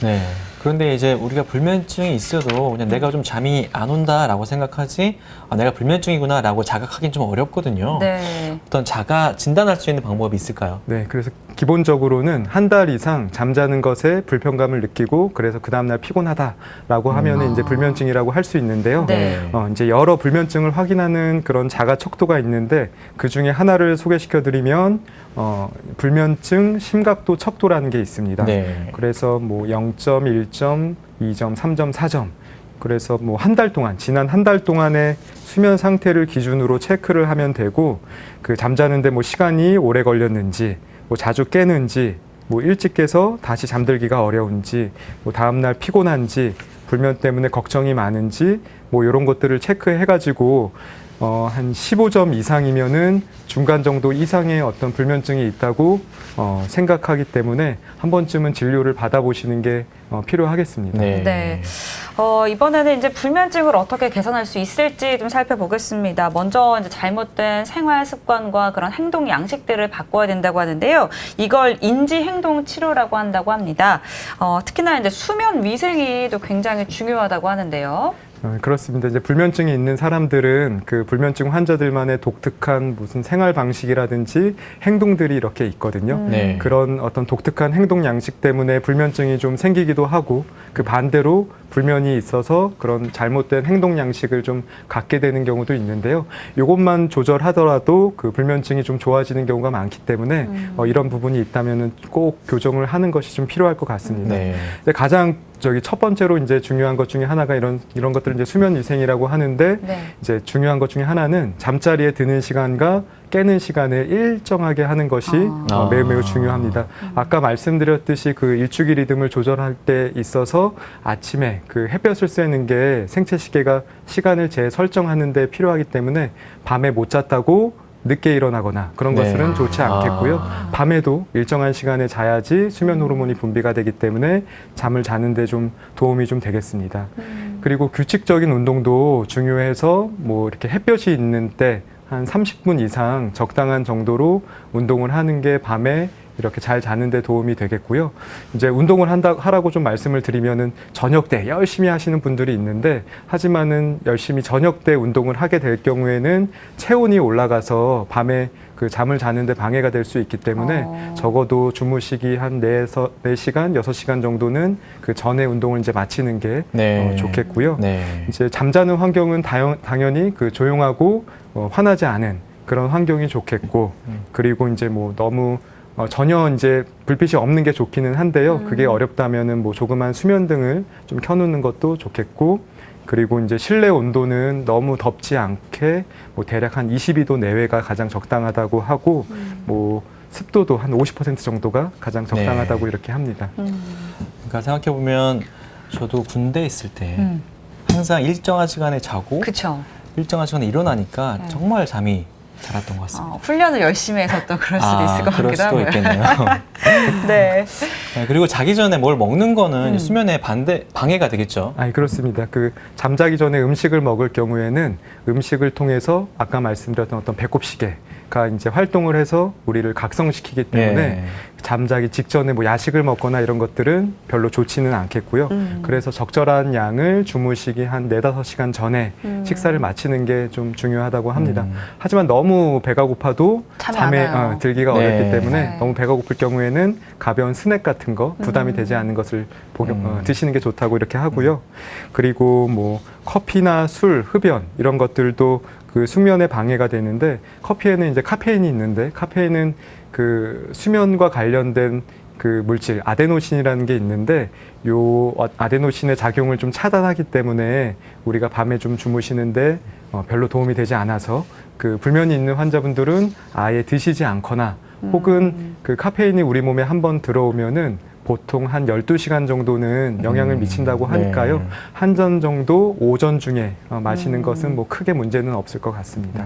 네. 그런데 이제 우리가 불면증이 있어도 그냥 내가 좀 잠이 안 온다라고 생각하지 내가 불면증이구나라고 자각하기는 좀 어렵거든요. 네. 어떤 자가 진단할 수 있는 방법이 있을까요? 네, 그래서 기본적으로는 한 달 이상 잠자는 것에 불편감을 느끼고 그래서 그 다음날 피곤하다라고 하면은 이제 불면증이라고 할 수 있는데요. 네. 이제 여러 불면증을 확인하는 그런 자가 척도가 있는데 그 중에 하나를 소개시켜 드리면 불면증 심각도 척도라는 게 있습니다. 네. 그래서 뭐 0점, 1점, 2점, 3점, 4점. 그래서 뭐 한 달 동안, 지난 한 달 동안의 수면 상태를 기준으로 체크를 하면 되고 그 잠자는데 뭐 시간이 오래 걸렸는지, 뭐 자주 깨는지, 뭐 일찍 깨서 다시 잠들기가 어려운지, 뭐 다음날 피곤한지, 불면 때문에 걱정이 많은지, 뭐 이런 것들을 체크해가지고 한 15점 이상이면은 중간 정도 이상의 어떤 불면증이 있다고 생각하기 때문에 한 번쯤은 진료를 받아보시는 게 필요하겠습니다. 네. 네. 이번에는 이제 불면증을 어떻게 개선할 수 있을지 좀 살펴보겠습니다. 먼저 이제 잘못된 생활 습관과 그런 행동 양식들을 바꿔야 된다고 하는데요. 이걸 인지 행동 치료라고 한다고 합니다. 특히나 이제 수면 위생이 또 굉장히 중요하다고 하는데요. 그렇습니다. 이제 불면증이 있는 사람들은 그 불면증 환자들만의 독특한 무슨 생활 방식이라든지 행동들이 이렇게 있거든요. 네. 그런 어떤 독특한 행동 양식 때문에 불면증이 좀 생기기도 하고 그 반대로 불면이 있어서 그런 잘못된 행동 양식을 좀 갖게 되는 경우도 있는데요. 이것만 조절하더라도 그 불면증이 좀 좋아지는 경우가 많기 때문에 이런 부분이 있다면은 꼭 교정을 하는 것이 좀 필요할 것 같습니다. 네. 근데 가장 첫 번째로 이제 중요한 것 중에 하나가 이런 것들을 이제 수면 위생이라고 하는데 네. 이제 중요한 것 중에 하나는 잠자리에 드는 시간과 깨는 시간을 일정하게 하는 것이 매우 중요합니다. 아까 말씀드렸듯이 그 일주기 리듬을 조절할 때 있어서 아침에 그 햇볕을 쐬는 게 생체 시계가 시간을 재설정하는 데 필요하기 때문에 밤에 못 잤다고 늦게 일어나거나 그런 네. 것들은 좋지 않겠고요. 밤에도 일정한 시간에 자야지 수면 호르몬이 분비가 되기 때문에 잠을 자는데 좀 도움이 좀 되겠습니다. 그리고 규칙적인 운동도 중요해서 뭐 이렇게 햇볕이 있는 때 한 30분 이상 적당한 정도로 운동을 하는 게 밤에 이렇게 잘 자는 데 도움이 되겠고요. 이제 운동을 하라고 좀 말씀을 드리면은 저녁 때 열심히 하시는 분들이 있는데 하지만은 열심히 저녁 때 운동을 하게 될 경우에는 체온이 올라가서 밤에 그 잠을 자는데 방해가 될 수 있기 때문에 적어도 주무시기 한 4시간, 6시간 정도는 그 전에 운동을 이제 마치는 게 네. 좋겠고요. 네. 이제 잠자는 환경은 당연히 그 조용하고 환하지 않은 그런 환경이 좋겠고 그리고 이제 뭐 너무 전혀 이제 불빛이 없는 게 좋기는 한데요. 그게 어렵다면은 뭐 조그만 수면등을 좀 켜놓는 것도 좋겠고 그리고 이제 실내 온도는 너무 덥지 않게 뭐 대략 한 22도 내외가 가장 적당하다고 하고 뭐 습도도 한 50% 정도가 가장 적당하다고 이렇게 합니다. 그러니까 생각해 보면 저도 군대에 있을 때 항상 일정한 시간에 자고 그쵸. 일정한 시간에 일어나니까 네. 정말 잠이 잘 왔던 것 같습니다. 훈련을 열심히 해서 또 그럴 수도 있을 것 그럴 같기도 수도 하고요. 있겠네요. 네. 네, 그리고 자기 전에 뭘 먹는 거는 수면에 방해가 되겠죠. 그렇습니다. 그 잠자기 전에 음식을 먹을 경우에는 음식을 통해서 아까 말씀드렸던 어떤 배꼽시계가 이제 활동을 해서 우리를 각성시키기 때문에 네. 잠자기 직전에 뭐 야식을 먹거나 이런 것들은 별로 좋지는 않겠고요. 그래서 적절한 양을 주무시기 한 4-5시간 전에 식사를 마치는 게 좀 중요하다고 합니다. 하지만 너무 배가 고파도 잠이 안 잠에 와요. 들기가 네. 어렵기 때문에 네. 너무 배가 고플 경우에는 가벼운 스낵 같은 거 부담이 되지 않는 것을 드시는 게 좋다고 이렇게 하고요. 그리고 뭐 커피나 술, 흡연 이런 것들도 그 수면에 방해가 되는데 커피에는 이제 카페인이 있는데 카페인은 그 수면과 관련된 그 물질 아데노신이라는 게 있는데 요 아데노신의 작용을 좀 차단하기 때문에 우리가 밤에 좀 주무시는데 별로 도움이 되지 않아서 그 불면이 있는 환자분들은 아예 드시지 않거나 혹은 그 카페인이 우리 몸에 한번 들어오면은 보통 한 12시간 정도는 영향을 미친다고 하니까요. 네. 한 잔 정도 오전 중에 마시는 것은 뭐 크게 문제는 없을 것 같습니다.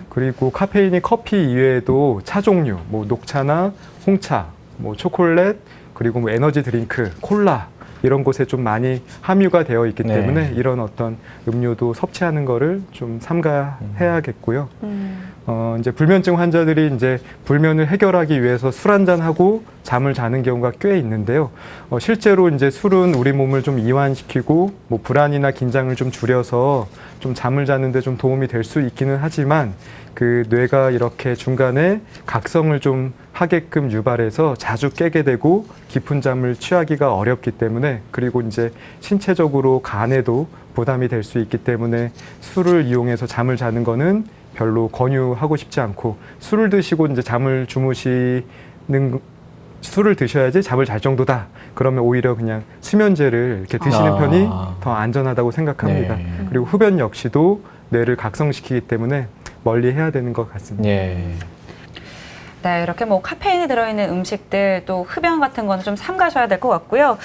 그리고 카페인이 커피 이외에도 차 종류, 뭐 녹차나 홍차, 뭐 초콜릿, 그리고 뭐 에너지 드링크, 콜라 이런 곳에 좀 많이 함유가 되어 있기 네. 때문에 이런 어떤 음료도 섭취하는 거를 좀 삼가해야겠고요. 이제 불면증 환자들이 이제 불면을 해결하기 위해서 술 한잔 하고 잠을 자는 경우가 꽤 있는데요. 실제로 이제 술은 우리 몸을 좀 이완시키고 뭐 불안이나 긴장을 좀 줄여서 좀 잠을 자는데 좀 도움이 될 수 있기는 하지만 그 뇌가 이렇게 중간에 각성을 좀 하게끔 유발해서 자주 깨게 되고 깊은 잠을 취하기가 어렵기 때문에 그리고 이제 신체적으로 간에도 부담이 될 수 있기 때문에 술을 이용해서 잠을 자는 거는 별로 권유하고 싶지 않고 술을 드시고 이제 잠을 주무시는 술을 드셔야지 잠을 잘 정도다. 그러면 오히려 그냥 수면제를 이렇게 드시는 편이 더 안전하다고 생각합니다. 네. 그리고 흡연 역시도 뇌를 각성시키기 때문에 멀리 해야 되는 것 같습니다. 예. 네, 이렇게 뭐 카페인이 들어있는 음식들 또 흡연 같은 거는 좀 삼가셔야 될 것 같고요.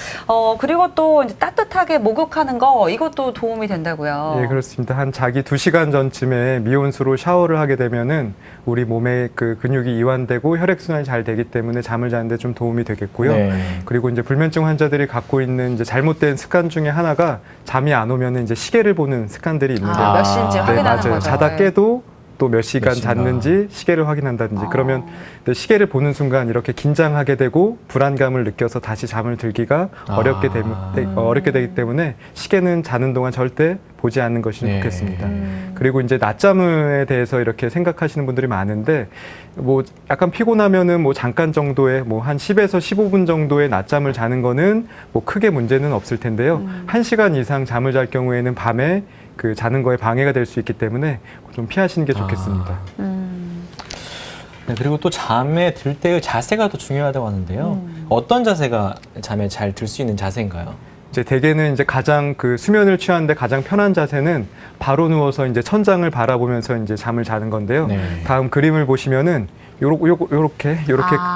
그리고 또 이제 따뜻하게 목욕하는 거 이것도 도움이 된다고요. 예, 그렇습니다. 한 자기 2시간 전쯤에 미온수로 샤워를 하게 되면은 우리 몸에 그 근육이 이완되고 혈액순환이 잘 되기 때문에 잠을 자는데 좀 도움이 되겠고요. 네. 그리고 이제 불면증 환자들이 갖고 있는 이제 잘못된 습관 중에 하나가 잠이 안 오면은 이제 시계를 보는 습관들이 있는데요. 몇 시인지 확인하는 맞아요. 거죠. 자다 깨도 또 몇 시간 몇 시인가. 잤는지 시계를 확인한다든지 그러면 시계를 보는 순간 이렇게 긴장하게 되고 불안감을 느껴서 다시 잠을 들기가 어렵게 되기 때문에 시계는 자는 동안 절대 보지 않는 것이 네. 좋겠습니다. 그리고 이제 낮잠에 대해서 이렇게 생각하시는 분들이 많은데 뭐 약간 피곤하면은 뭐 잠깐 정도의 뭐 한 10에서 15분 정도의 낮잠을 자는 거는 뭐 크게 문제는 없을 텐데요. 1시간 이상 잠을 잘 경우에는 밤에 그 자는 거에 방해가 될 수 있기 때문에 좀 피하시는 게 좋겠습니다. 네, 그리고 또 잠에 들 때의 자세가 더 중요하다고 하는데요. 어떤 자세가 잠에 잘 들 수 있는 자세인가요? 이제 대개는 이제 가장 그 수면을 취하는데 가장 편한 자세는 바로 누워서 이제 천장을 바라보면서 이제 잠을 자는 건데요. 네. 다음 그림을 보시면은 요렇게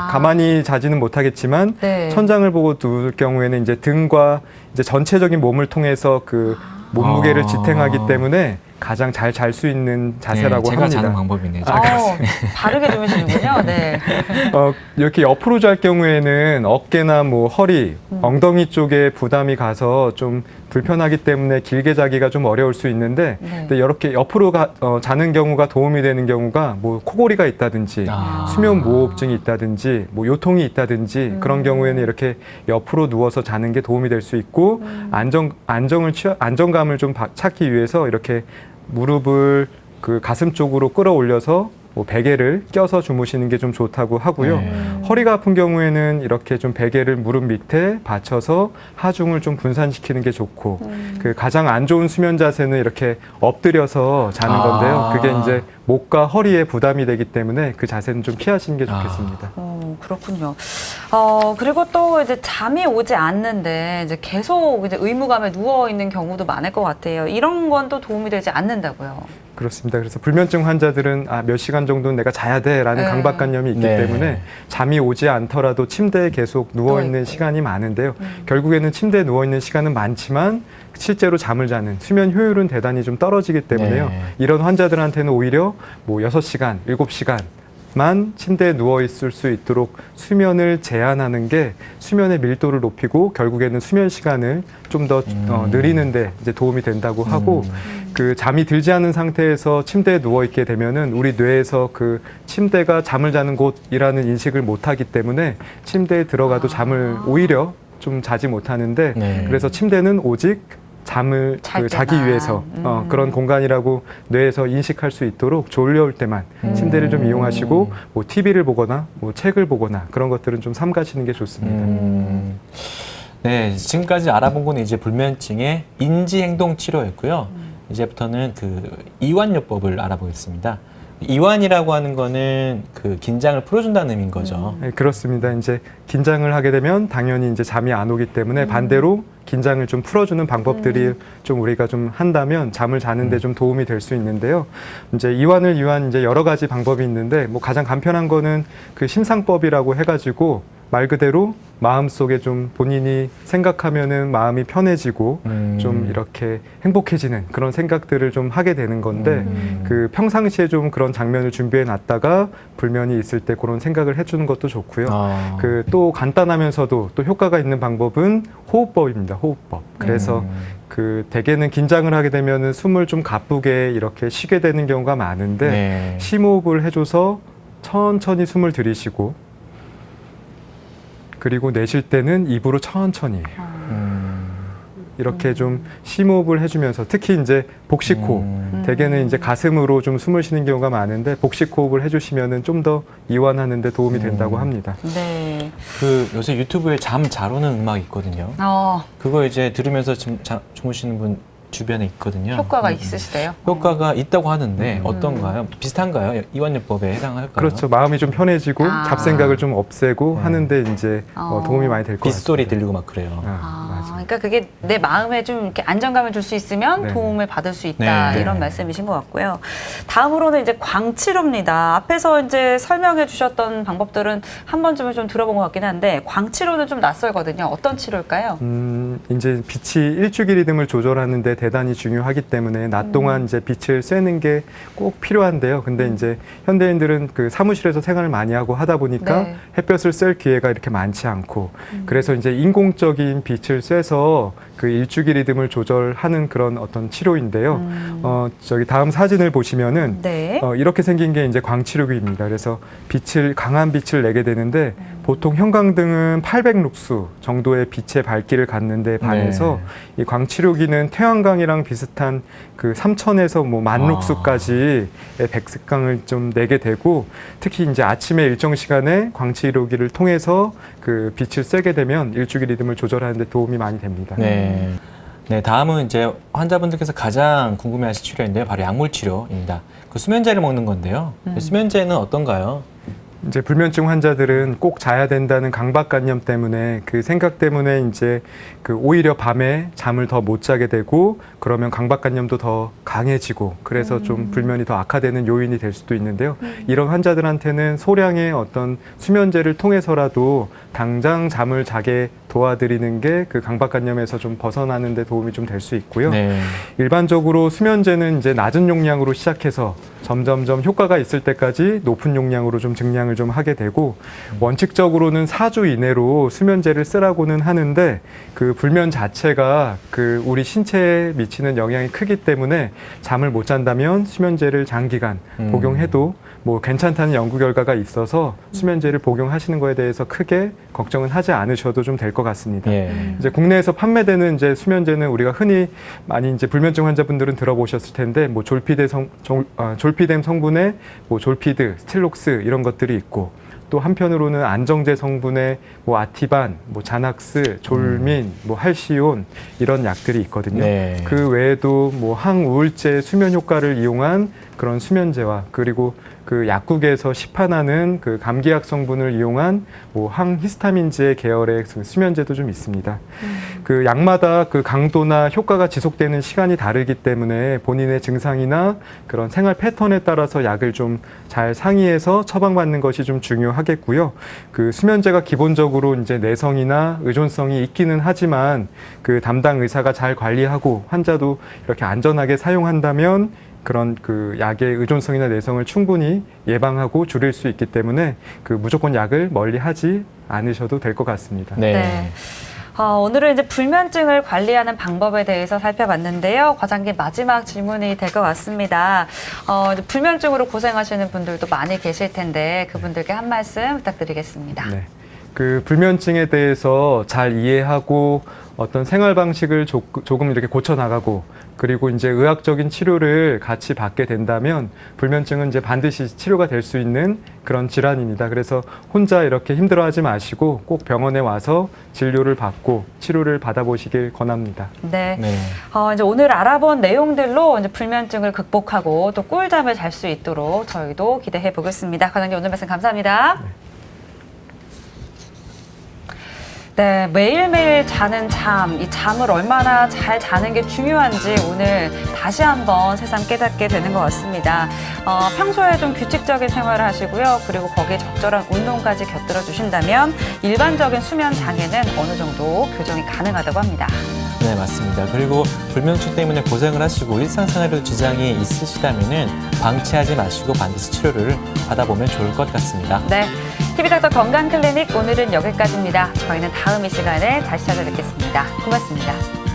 가만히 자지는 못하겠지만 네. 천장을 보고 누울 경우에는 이제 등과 이제 전체적인 몸을 통해서 그 몸무게를 지탱하기 때문에 가장 잘 잘 수 있는 자세라고 제가 합니다. 자는 방법이네요. 다르게 주무시는군요. 네. 이렇게 옆으로 잘 경우에는 어깨나 뭐 허리, 엉덩이 쪽에 부담이 가서 좀 불편하기 때문에 길게 자기가 좀 어려울 수 있는데 네. 근데 이렇게 옆으로 자는 경우가 도움이 되는 경우가 뭐 코골이가 있다든지 수면 무호흡증이 있다든지 뭐 요통이 있다든지 그런 경우에는 이렇게 옆으로 누워서 자는 게 도움이 될 수 있고 안정감을 좀 찾기 위해서 이렇게 무릎을 그 가슴 쪽으로 끌어올려서 뭐 베개를 껴서 주무시는 게 좀 좋다고 하고요. 허리가 아픈 경우에는 이렇게 좀 베개를 무릎 밑에 받쳐서 하중을 좀 분산시키는 게 좋고 그 가장 안 좋은 수면 자세는 이렇게 엎드려서 자는 건데요. 그게 이제 목과 허리에 부담이 되기 때문에 그 자세는 좀 피하시는 게 좋겠습니다. 그렇군요. 그리고 또 이제 잠이 오지 않는데 이제 계속 이제 의무감에 누워 있는 경우도 많을 것 같아요. 이런 건 또 도움이 되지 않는다고요. 그렇습니다. 그래서 불면증 환자들은 몇 시간 정도는 내가 자야 돼라는 네. 강박관념이 있기 네. 때문에 잠이 오지 않더라도 침대에 계속 누워있는 시간이 많은데요. 결국에는 침대에 누워있는 시간은 많지만 실제로 잠을 자는 수면 효율은 대단히 좀 떨어지기 때문에요. 네. 이런 환자들한테는 오히려 뭐 6시간, 7시간만 침대에 누워 있을 수 있도록 수면을 제한하는 게 수면의 밀도를 높이고 결국에는 수면 시간을 좀 더 늘리는데 이제 도움이 된다고 하고 그 잠이 들지 않은 상태에서 침대에 누워 있게 되면은 우리 뇌에서 그 침대가 잠을 자는 곳이라는 인식을 못 하기 때문에 침대에 들어가도 잠을 오히려 좀 자지 못하는데 네. 그래서 침대는 오직 잠을 잘 자기 때만. 위해서 그런 공간이라고 뇌에서 인식할 수 있도록 졸려올 때만 침대를 좀 이용하시고 뭐 TV를 보거나 뭐 책을 보거나 그런 것들은 좀 삼가시는 게 좋습니다. 네, 지금까지 알아본 건 이제 불면증의 인지행동 치료였고요. 이제부터는 그 이완요법을 알아보겠습니다. 이완이라고 하는 거는 그 긴장을 풀어준다는 의미인 거죠. 네, 그렇습니다. 이제 긴장을 하게 되면 당연히 이제 잠이 안 오기 때문에 반대로 긴장을 좀 풀어주는 방법들이 좀 우리가 좀 한다면 잠을 자는데 좀 도움이 될 수 있는데요. 이제 이완을 위한 이제 여러 가지 방법이 있는데 뭐 가장 간편한 거는 그 심상법이라고 해가지고 말 그대로 마음속에 좀 본인이 생각하면은 마음이 편해지고 좀 이렇게 행복해지는 그런 생각들을 좀 하게 되는 건데 그 평상시에 좀 그런 장면을 준비해 놨다가 불면이 있을 때 그런 생각을 해주는 것도 좋고요. 그 또 간단하면서도 또 효과가 있는 방법은 호흡법입니다. 호흡법. 그래서 그 대개는 긴장을 하게 되면은 숨을 좀 가쁘게 이렇게 쉬게 되는 경우가 많은데 네. 심호흡을 해줘서 천천히 숨을 들이쉬고 그리고 내쉴 때는 입으로 천천히 이렇게 좀 심호흡을 해주면서 특히 이제 복식호흡 대개는 이제 가슴으로 좀 숨을 쉬는 경우가 많은데 복식호흡을 해주시면은 좀 더 이완하는 데 도움이 된다고 합니다. 네. 그 요새 유튜브에 잠 잘 오는 음악이 있거든요. 그거 이제 들으면서 주무시는 분 주변에 있거든요. 효과가 있으시대요? 효과가 있다고 하는데 어떤가요? 비슷한가요? 이완요법에 해당할까요? 그렇죠. 마음이 좀 편해지고 잡생각을 좀 없애고 하는데 이제 도움이 많이 될 것 같습니다. 빗소리 들리고 막 그래요. 맞아요. 그러니까 그게 내 마음에 좀 이렇게 안정감을 줄 수 있으면 네. 도움을 받을 수 있다 네. 이런 말씀이신 것 같고요. 다음으로는 이제 광치료입니다. 앞에서 이제 설명해 주셨던 방법들은 한 번쯤은 좀 들어본 것 같긴 한데 광치료는 좀 낯설거든요. 어떤 치료일까요? 이제 빛이 일주기 리듬을 조절하는데 대단히 중요하기 때문에 낮 동안 이제 빛을 쐬는 게 꼭 필요한데요. 근데 이제 현대인들은 그 사무실에서 생활을 많이 하고 하다 보니까 네. 햇볕을 쐴 기회가 이렇게 많지 않고 그래서 이제 인공적인 빛을 쐬서 그 일주기 리듬을 조절하는 그런 어떤 치료인데요. 저기 다음 사진을 보시면은 네. 이렇게 생긴 게 이제 광치료기입니다. 그래서 강한 빛을 내게 되는데 보통 형광등은 800룩스 정도의 빛의 밝기를 갖는데 반해서 이 광치료기는 태양광이랑 비슷한 그 3000에서 뭐 10,000룩스까지의 백색광을 좀 내게 되고 특히 이제 아침에 일정 시간에 광치료기를 통해서 그 빛을 쐬게 되면 일주기 리듬을 조절하는 데 도움이 많이 됩니다. 네. 네, 다음은 이제 환자분들께서 가장 궁금해하실 치료인데요. 바로 약물 치료입니다. 그 수면제를 먹는 건데요. 수면제는 어떤가요? 이제 불면증 환자들은 꼭 자야 된다는 강박관념 때문에 그 생각 때문에 이제 그 오히려 밤에 잠을 더 못 자게 되고 그러면 강박관념도 더 강해지고 그래서 좀 불면이 더 악화되는 요인이 될 수도 있는데요. 이런 환자들한테는 소량의 어떤 수면제를 통해서라도 당장 잠을 자게 도와드리는 게 그 강박관념에서 좀 벗어나는 데 도움이 좀 될 수 있고요. 네. 일반적으로 수면제는 이제 낮은 용량으로 시작해서 점점점 효과가 있을 때까지 높은 용량으로 좀 증량을 좀 하게 되고 원칙적으로는 4주 이내로 수면제를 쓰라고는 하는데 그 불면 자체가 그 우리 신체에 미치는 영향이 크기 때문에 잠을 못 잔다면 수면제를 장기간 복용해도 뭐 괜찮다는 연구 결과가 있어서 수면제를 복용하시는 거에 대해서 크게 걱정은 하지 않으셔도 좀 될 것 같습니다. 예. 이제 국내에서 판매되는 이제 수면제는 우리가 흔히 많이 이제 불면증 환자분들은 들어보셨을 텐데 뭐 졸피뎀 성분의 뭐 졸피드, 스틸록스 이런 것들이 있고 또 한편으로는 안정제 성분의 뭐 아티반, 뭐 자낙스, 졸민, 뭐 할시온 이런 약들이 있거든요. 네. 그 외에도 뭐 항우울제 수면 효과를 이용한 그런 수면제와 그리고 그 약국에서 시판하는 그 감기약 성분을 이용한 뭐 항히스타민제 계열의 수면제도 좀 있습니다. 그 약마다 그 강도나 효과가 지속되는 시간이 다르기 때문에 본인의 증상이나 그런 생활 패턴에 따라서 약을 좀 잘 상의해서 처방받는 것이 좀 중요하겠고요. 그 수면제가 기본적으로 이제 내성이나 의존성이 있기는 하지만 그 담당 의사가 잘 관리하고 환자도 이렇게 안전하게 사용한다면 그런 그 약의 의존성이나 내성을 충분히 예방하고 줄일 수 있기 때문에 그 무조건 약을 멀리 하지 않으셔도 될 것 같습니다. 네. 네. 오늘은 이제 불면증을 관리하는 방법에 대해서 살펴봤는데요. 과장님 마지막 질문이 될 것 같습니다. 이제 불면증으로 고생하시는 분들도 많이 계실 텐데 그분들께 한 말씀 부탁드리겠습니다. 네. 그 불면증에 대해서 잘 이해하고 어떤 생활 방식을 조금 이렇게 고쳐 나가고 그리고 이제 의학적인 치료를 같이 받게 된다면 불면증은 이제 반드시 치료가 될 수 있는 그런 질환입니다. 그래서 혼자 이렇게 힘들어하지 마시고 꼭 병원에 와서 진료를 받고 치료를 받아보시길 권합니다. 네. 네. 이제 오늘 알아본 내용들로 이제 불면증을 극복하고 또 꿀잠을 잘 수 있도록 저희도 기대해 보겠습니다. 과장님 오늘 말씀 감사합니다. 네, 매일매일 자는 잠, 이 잠을 얼마나 잘 자는 게 중요한지 오늘 다시 한번 새삼 깨닫게 되는 것 같습니다. 평소에 좀 규칙적인 생활을 하시고요. 그리고 거기에 적절한 운동까지 곁들여 주신다면 일반적인 수면 장애는 어느 정도 교정이 가능하다고 합니다. 네, 맞습니다. 그리고 불면증 때문에 고생을 하시고 일상생활에도 지장이 있으시다면은 방치하지 마시고 반드시 치료를 받아보면 좋을 것 같습니다. 네, TV닥터 건강클리닉 오늘은 여기까지입니다. 저희는 다음 이 시간에 다시 찾아뵙겠습니다. 고맙습니다.